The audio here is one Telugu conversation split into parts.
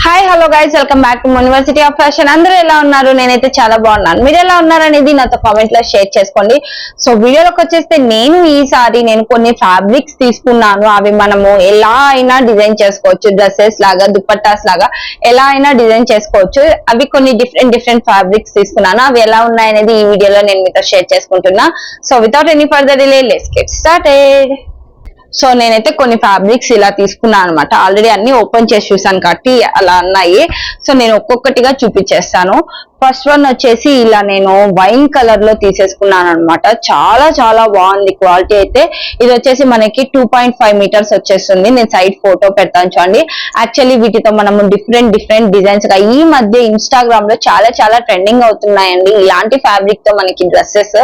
Hi hello guys, welcome back to university of fashion. అందరూ ఎలా ఉన్నారు? నేనైతే చాలా బాగున్నాను. మీరు ఎలా ఉన్నారు అనేది నాతో కామెంట్ లో షేర్ చేసుకోండి. సో వీడియోలోకి వచ్చేస్తే ఈసారి నేను కొన్ని ఫ్యాబ్రిక్స్ తీసుకున్నాను. అవి మనము ఎలా అయినా డిజైన్ చేసుకోవచ్చు, డ్రెస్సెస్ లాగా, దుపట్టాస్ లాగా ఎలా అయినా డిజైన్ చేసుకోవచ్చు. అవి కొన్ని డిఫరెంట్ ఫ్యాబ్రిక్స్ తీసుకున్నాను. అవి ఎలా ఉన్నాయనేది ఈ వీడియోలో నేను మీతో షేర్ చేసుకుంటున్నా. So without any further delay let's get started. So నేనైతే కొన్ని ఫ్యాబ్రిక్స్ ఇలా తీసుకున్నాను అనమాట. ఆల్రెడీ అన్ని ఓపెన్ చేసి చూసాను కాబట్టి అలా ఉన్నాయి. సో నేను ఒక్కొక్కటిగా చూపించేస్తాను. ఫస్ట్ వన్ వచ్చేసి ఇలా నేను వైన్ కలర్ లో తీసేసుకున్నాను అనమాట. చాలా చాలా బాగుంది క్వాలిటీ అయితే. ఇది వచ్చేసి మనకి 2.5 మీటర్స్ వచ్చేస్తుంది. నేను సైడ్ ఫోటో పెడతాను చూడండి. యాక్చువల్లీ వీటితో మనము డిఫరెంట్ డిజైన్స్ గా ఈ మధ్య ఇన్స్టాగ్రామ్ లో చాలా ట్రెండింగ్ అవుతున్నాయండి. ఇలాంటి ఫ్యాబ్రిక్ తో మనకి డ్రెస్సెస్,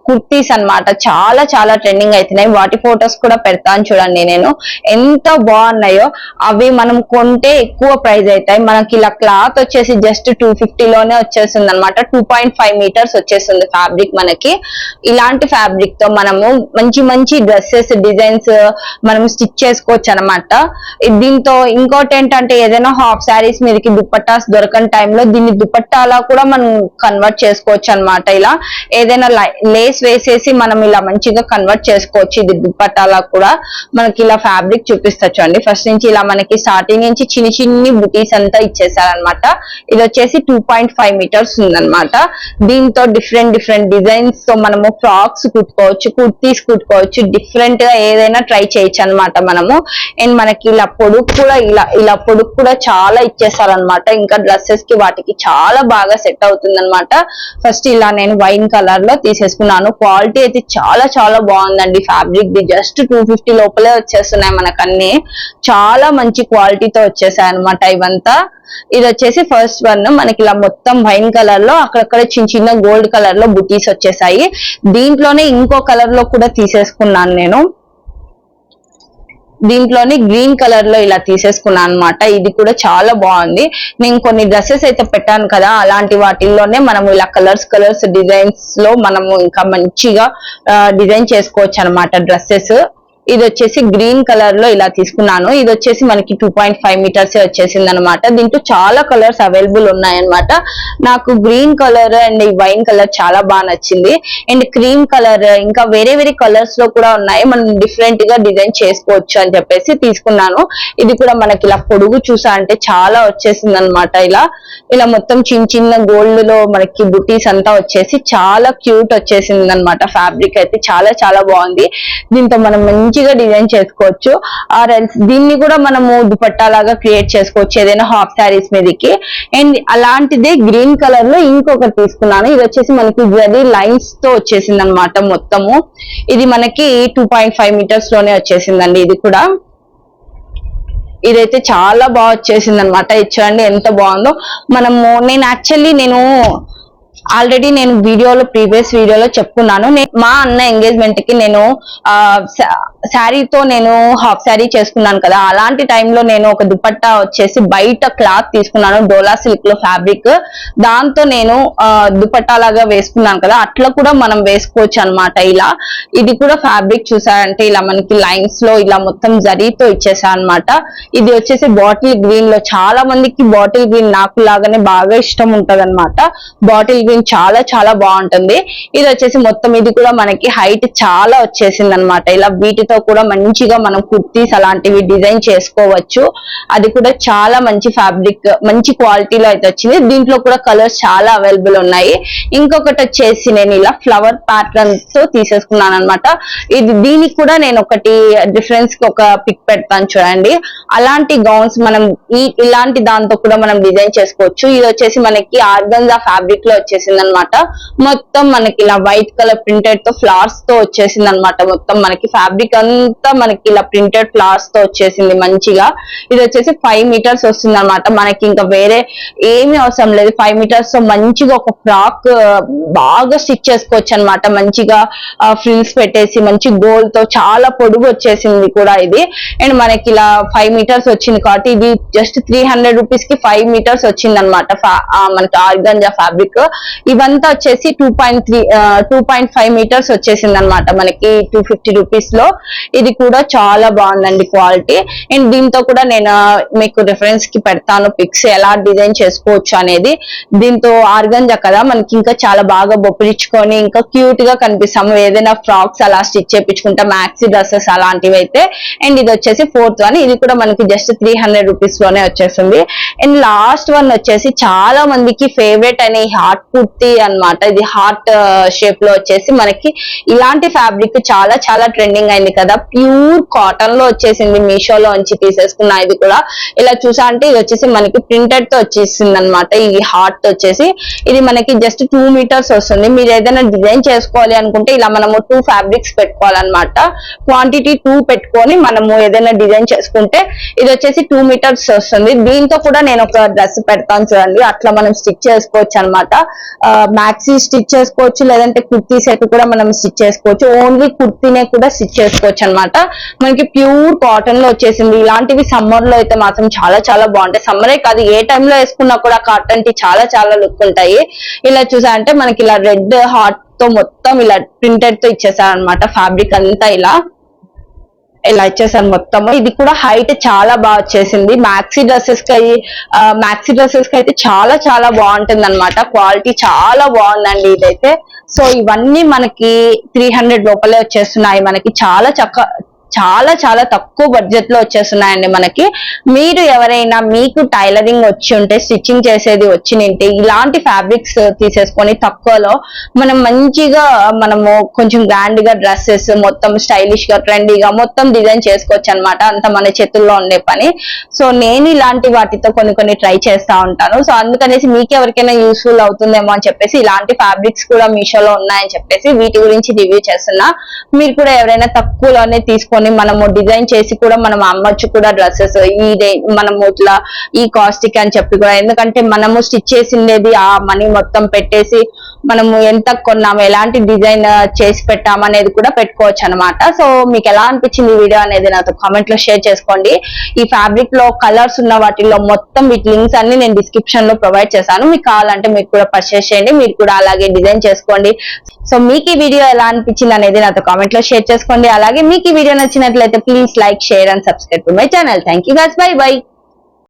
కుర్తీస్ అన్నమాట చాలా ట్రెండింగ్ అవుతున్నాయి. వాటి ఫొటోస్ కూడా పెడతాను చూడండి. నేను ఎంత బాగున్నాయో. అవి మనం కొంటే ఎక్కువ ప్రైస్ అవుతాయి. మనకి ఇలా క్లాత్ వచ్చేసి జస్ట్ 250 లోనే వచ్చేస్తుంది అనమాట. 2.5 మీటర్స్ వచ్చేస్తుంది ఫ్యాబ్రిక్ మనకి. ఇలాంటి ఫ్యాబ్రిక్ తో మనము మంచి డ్రెస్సెస్ డిజైన్స్ మనం స్టిచ్ చేసుకోవచ్చు అనమాట. దీంతో ఇంకోటి ఏంటంటే ఏదైనా హాఫ్ శారీస్ మీదకి దుపట్టాస్ దొరకని టైంలో దీన్ని దుపట్టాలా కూడా మనం కన్వర్ట్ చేసుకోవచ్చు అనమాట. ఇలా ఏదైనా లేస్ వేసేసి మనం ఇలా మంచిగా కన్వర్ట్ చేసుకోవచ్చు. ఇది దుపట్టాలా కూడా మనకి ఇలా ఫ్యాబ్రిక్ చూపిస్తా చూడండి. ఫస్ట్ నుంచి ఇలా మనకి స్టార్టింగ్ నుంచి చిన్ని బుటీస్ అంతా ఇచ్చేసారనమాట. ఇది వచ్చేసి 2.5 మీటర్స్ ఉందన్నమాట. దీంతో డిఫరెంట్ డిజైన్స్ తో మనము ఫ్రాక్స్ కుట్టుకోవచ్చు, కుర్తీస్ కుట్టుకోవచ్చు, డిఫరెంట్ గా ఏదైనా ట్రై చేయొచ్చు అనమాట మనము. అండ్ మనకి ఇలా పొడుగు కూడా ఇలా పొడుగు కూడా చాలా ఇచ్చేసారనమాట. ఇంకా డ్రెస్సెస్ కి వాటికి చాలా బాగా సెట్ అవుతుంది అనమాట. ఫస్ట్ ఇలా నేను వైన్ కలర్ లో తీసేసుకున్నాను. క్వాలిటీ అయితే చాలా బాగుందండి. ఫ్యాబ్రిక్ ది జస్ట్ 250 లోపలే వచ్చేస్తున్నాయి మనకన్నీ. చాలా మంచి క్వాలిటీతో వచ్చేసాయి అనమాట ఇవంతా. ఇది వచ్చేసి ఫస్ట్ వన్ మనకి ఇలా మొత్తం వైన్ కలర్ లో అక్కడక్కడ చిన్న గోల్డ్ కలర్ లో బుటీస్ వచ్చేసాయి. దీంట్లోనే ఇంకో కలర్ లో కూడా తీసేసుకున్నాను నేను. దీంట్లోని గ్రీన్ కలర్ లో ఇలా తీసేసుకున్నాను అనమాట. ఇది కూడా చాలా బాగుంది. నేను కొన్ని డ్రెస్సెస్ అయితే పెట్టాను కదా, అలాంటి వాటిల్లోనే మనము ఇలా కలర్స్ డిజైన్స్ లో మనము ఇంకా మంచిగా డిజైన్ చేసుకోవచ్చు అనమాట డ్రెస్సెస్. ఇది వచ్చేసి గ్రీన్ కలర్ లో ఇలా తీసుకున్నాను. ఇది వచ్చేసి మనకి 2.5 మీటర్స్ వచ్చేసింది అనమాట. దీంట్లో చాలా కలర్స్ అవైలబుల్ ఉన్నాయన్నమాట. నాకు గ్రీన్ కలర్ అండ్ ఈ వైన్ కలర్ చాలా బాగా నచ్చింది. అండ్ క్రీమ్ కలర్ ఇంకా వేరే కలర్స్ లో కూడా ఉన్నాయి. మనం డిఫరెంట్ గా డిజైన్ చేసుకోవచ్చు అని చెప్పేసి తీసుకున్నాను. ఇది కూడా మనకి ఇలా పొడుగు చూసా అంటే చాలా వచ్చేసింది అనమాట. ఇలా మొత్తం చిన్న గోల్డ్ లో మనకి బుటీస్ అంతా వచ్చేసి చాలా క్యూట్ వచ్చేసింది అనమాట. ఫ్యాబ్రిక్ అయితే చాలా బాగుంది. దీంతో మనం మంచిగా డిజైన్ చేసుకోవచ్చు. ఆర్ ఎల్స్ దీన్ని కూడా మనము దుపట్టా లాగా క్రియేట్ చేసుకోవచ్చు ఏదైనా హాఫ్ శారీస్ మీదకి. అండ్ అలాంటిదే గ్రీన్ కలర్ లో ఇంకొకటి తీసుకున్నాను. ఇది వచ్చేసి మనకి జరీ లైన్స్ తో వచ్చేసింది అనమాట మొత్తము. ఇది మనకి 2.5 మీటర్స్ లోనే వచ్చేసిందండి. ఇది కూడా ఇదైతే చాలా బాగా వచ్చేసింది అనమాట. ఇది చూడండి ఎంత బాగుందో. నేను ఆల్రెడీ ప్రీవియస్ వీడియోలో చెప్పుకున్నాను. మా అన్న ఎంగేజ్మెంట్ కి నేను శారీతో నేను హాఫ్ శారీ చేసుకున్నాను కదా, అలాంటి టైంలో నేను ఒక దుపట్టా వచ్చేసి బయట క్లాత్ తీసుకున్నాను, డోలా సిల్క్ లో ఫ్యాబ్రిక్. దాంతో నేను దుపట్టా లాగా వేసుకున్నాను కదా, అట్లా కూడా మనం వేసుకోవచ్చు అనమాట. ఇలా ఇది కూడా ఫ్యాబ్రిక్ చూసారంటే ఇలా మనకి లైన్స్ లో ఇలా మొత్తం జరీతో ఇచ్చేసా అనమాట. ఇది వచ్చేసి బాటిల్ గ్రీన్ లో, చాలా మందికి బాటిల్ గ్రీన్ నాకు లాగానే బాగా ఇష్టం ఉంటది అనమాట. బాటిల్ గ్రీన్ చాలా బాగుంటుంది. ఇది వచ్చేసి మొత్తం ఇది కూడా మనకి హైట్ చాలా వచ్చేసింది అనమాట. ఇలా వీటితో కూడా మంచిగా మనం కుర్తీస్ అలాంటివి డిజైన్ చేసుకోవచ్చు. అది కూడా చాలా మంచి ఫ్యాబ్రిక్, మంచి క్వాలిటీలో అయితే వచ్చింది. దీంట్లో కూడా కలర్స్ చాలా అవైలబుల్ ఉన్నాయి. ఇంకొకటి వచ్చేసి నేను ఇలా ఫ్లవర్ ప్యాటర్న్ తో తీసేసుకున్నాను అనమాట. దీనికి కూడా నేను ఒకటి డిఫరెన్స్ కి ఒక పిక్ పెడతాను చూడండి. అలాంటి గౌన్స్ మనం ఇలాంటి దాంతో కూడా మనం డిజైన్ చేసుకోవచ్చు. ఇది వచ్చేసి మనకి ఆర్గన్జా ఫ్యాబ్రిక్ లో వచ్చేసి వచ్చేసింది అనమాట. మొత్తం మనకి ఇలా వైట్ కలర్ ప్రింటెడ్ తో ఫ్లవర్స్ తో వచ్చేసింది అనమాట. మొత్తం మనకి ఫ్యాబ్రిక్ అంతా మనకి ఇలా ప్రింటెడ్ ఫ్లవర్స్ తో వచ్చేసింది మంచిగా. ఇది వచ్చేసి 5 మీటర్స్ వస్తుంది అనమాట. మనకి ఇంకా వేరే ఏమీ అవసరం లేదు. 5 మీటర్స్ తో మంచిగా ఒక ఫ్రాక్ బాగా స్టిచ్ చేసుకోవచ్చు అనమాట. మంచిగా ఫ్రిల్స్ పెట్టేసి మంచి గోల్ తో చాలా పొడుగు వచ్చేసింది కూడా ఇది. అండ్ మనకి ఇలా 5 మీటర్స్ వచ్చింది కాబట్టి ఇది జస్ట్ 300 రూపీస్ కి 5 మీటర్స్ వచ్చింది అనమాట. మనకి ఆర్గంజా ఫ్యాబ్రిక్ ఇవంతా వచ్చేసి 2.5 మీటర్స్ వచ్చేసింది అనమాట మనకి 250 రూపీస్ లో. ఇది కూడా చాలా బాగుందండి క్వాలిటీ. అండ్ దీంతో కూడా నేను మీకు రిఫరెన్స్ కి పెడతాను పిక్స్ ఎలా డిజైన్ చేసుకోవచ్చు అనేది. దీంతో ఆర్గంజా కదా మనకి ఇంకా చాలా బాగా బొప్పిరించుకొని ఇంకా క్యూట్ గా కనిపిస్తాము. ఏదైనా ఫ్రాక్స్ అలా స్టిచ్ చేయించుకుంటా మ్యాక్సీ డ్రెస్సెస్ అలాంటివి అయితే. అండ్ ఇది వచ్చేసి 4th వన్. ఇది కూడా మనకి జస్ట్ 300 రూపీస్ లోనే వచ్చేస్తుంది. అండ్ లాస్ట్ వన్ వచ్చేసి చాలా మందికి ఫేవరెట్ అనే హార్ట్ కుర్తీ అన్నమాట. ఇది హార్ట్ షేప్ లో వచ్చేసి మనకి ఇలాంటి ఫ్యాబ్రిక్ చాలా చాలా ట్రెండింగ్ అయింది కదా. ప్యూర్ కాటన్ లో వచ్చేసింది. మీషోలో నుంచి తీసేసుకున్నా. ఇది కూడా ఇలా చూసా అంటే ఇది వచ్చేసి మనకి ప్రింటెడ్ తో వచ్చేసింది అనమాట. ఈ హార్ట్ వచ్చేసి ఇది మనకి జస్ట్ 2 మీటర్స్ వస్తుంది. మీరు ఏదైనా డిజైన్ చేసుకోవాలి అనుకుంటే ఇలా మనము 2 ఫ్యాబ్రిక్స్ పెట్టుకోవాలన్నమాట. క్వాంటిటీ 2 పెట్టుకొని మనము ఏదైనా డిజైన్ చేసుకుంటే ఇది వచ్చేసి 2 మీటర్స్ వస్తుంది. దీంతో కూడా నేను ఒక డ్రెస్ పెడతాను చూడండి. అట్లా మనం స్టిచ్ చేసుకోవచ్చు అనమాట. మ్యాక్సీ స్టిచ్ చేసుకోవచ్చు, లేదంటే కుర్తీ సెట్ కూడా మనం స్టిచ్ చేసుకోవచ్చు. ఓన్లీ కుర్తీనే కూడా స్టిచ్ చేసుకోవచ్చు అనమాట. మనకి ప్యూర్ కాటన్ లో వచ్చేసింది. ఇలాంటివి సమ్మర్ లో అయితే మాత్రం చాలా చాలా బాగుంటాయి. సమ్మరే కాదు ఏ టైంలో వేసుకున్నా కూడా కాటన్ కి చాలా చాలా లుక్ ఉంటాయి. ఇలా చూసా అంటే మనకి ఇలా రెడ్ హార్ట్ తో మొత్తం ఇలా ప్రింటెడ్ తో ఇచ్చేసారు అనమాట. ఫ్యాబ్రిక్ అంతా ఇలా ఇచ్చేసాను మొత్తము. ఇది కూడా హైట్ చాలా బాగా వచ్చేసింది. మ్యాక్సీ డ్రెస్సెస్ కి అయితే చాలా చాలా బాగుంటుంది అనమాట. క్వాలిటీ చాలా బాగుందండి ఇదైతే. సో ఇవన్నీ మనకి 300 లోపలే వచ్చేస్తున్నాయి. మనకి చాలా చాలా తక్కువ బడ్జెట్ లో వచ్చేస్తున్నాయండి మనకి. మీరు ఎవరైనా మీకు టైలరింగ్ వచ్చి ఉంటే, స్టిచ్చింగ్ చేసేది వచ్చి నింటే ఇలాంటి ఫ్యాబ్రిక్స్ తీసేసుకొని తక్కువలో మనం మంచిగా మనము కొంచెం గ్రాండ్ గా డ్రెస్సెస్ మొత్తం స్టైలిష్ గా ట్రెండీగా మొత్తం డిజైన్ చేసుకోవచ్చు అనమాట. అంత మన చేతుల్లో ఉండే పని. సో నేను ఇలాంటి వాటితో కొన్ని ట్రై చేస్తా ఉంటాను. సో అందుకనేసి మీకు ఎవరికైనా యూస్ఫుల్ అవుతుందేమో అని చెప్పేసి ఇలాంటి ఫ్యాబ్రిక్స్ కూడా మీషోలో ఉన్నాయని చెప్పేసి వీటి గురించి రివ్యూ చేస్తున్నా. మీరు కూడా ఎవరైనా తక్కువలోనే తీసుకొని మనము డిజైన్ చేసి కూడా మనం అమ్మొచ్చు కూడా డ్రెస్సెస్. మనము ఇట్లా ఈ కాస్ట్ కి అని చెప్పి కూడా, ఎందుకంటే మనము స్టిచ్ చేసిండేది ఆ మనీ మొత్తం పెట్టేసి మనము ఎంత కొన్నాము, ఎలాంటి డిజైన్ చేసి పెట్టామనేది కూడా పెట్టుకోవచ్చు అనమాట. సో మీకు ఎలా అనిపించింది ఈ వీడియో అనేది నాతో కామెంట్ లో షేర్ చేసుకోండి. ఈ ఫ్యాబ్రిక్ లో కలర్స్ ఉన్న వాటిలో మొత్తం వీటి లింక్స్ అన్ని నేను డిస్క్రిప్షన్ లో ప్రొవైడ్ చేశాను. మీకు కావాలంటే మీరు కూడా పర్చేస్ చేయండి. మీరు కూడా అలాగే డిజైన్ చేసుకోండి. సో మీకు ఈ వీడియో ఎలా అనిపించింది అనేది నాతో కామెంట్ లో షేర్ చేసుకోండి. అలాగే మీకు ఈ వీడియో నచ్చినట్లయితే please like, share and subscribe to my channel. Thank you guys. By by.